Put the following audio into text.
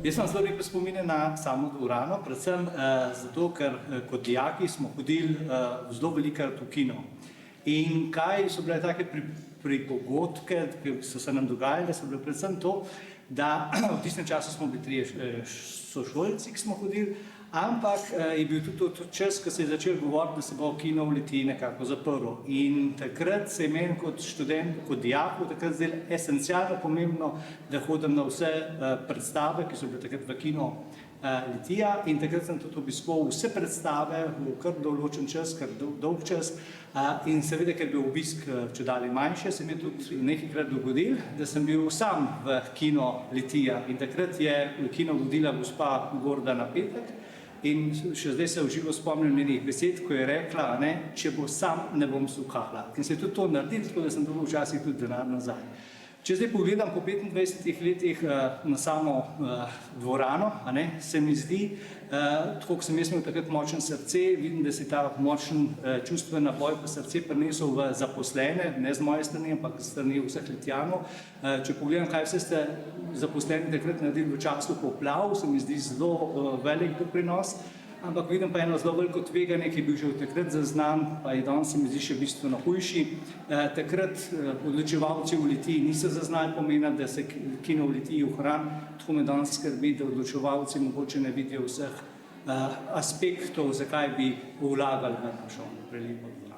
Jaz imam zelo lepe spomine na samo dvorano, predvsem zato, ker kot dijaki smo hodili zelo velikokrat v kino. In kaj so bile take pripogodke, ki so se nam dogajale, so bile predvsem to, da v tistem času smo bili trije sošolci, ki smo hodili, ampak je bil tudi to čas, ko se je začel govoriti, da se bo kino v Litiji nekako zaprl. In takrat se je meni kot študent, kot dijaku, takrat zdelo esencialno pomembno, da hodim na vse predstave, ki so bile takrat v kino Litija, in takrat sem tudi obiskoval vse predstave v kar določen čas, kar dolg čas. In seveda, ker je bil obisk čedalje manjše, se mi je tudi nekajkrat dogodilo, da sem bil sam v kino Litija. In takrat je v kino vodila gospa Gordana Petek in še zdaj se v živo spomnim njenih besed, ko je rekla, če bo sam, ne bom sukala. In se je tudi to naredilo, tako da sem dobil včasih tudi denar nazaj. Če zdaj pogledam po 25 letih na samo dvorano, se mi zdi, tako kot sem jaz imel takrat močen srce, vidim, da se ta močen čustven naboj pa srce prinesel v zaposlene, ne z moje strani, ampak z strani vseh Litijanov. Če pogledam, kaj vse ste zaposleni takrat naredili v času poplav, se mi zdi zelo velik doprinos. Ampak vidim pa eno zelo veliko tveganje, ki je bil že od takrat zaznan, pa je danes se mi zdi še bistveno hujši. Takrat odločevalci v Litiji niso zaznali pomena, da se kino v Litiji ohrani, tako me danes skrbi, da odločevalci mogoče ne vidijo vseh aspektov, zakaj bi vlagali v našo prelepo dvorano.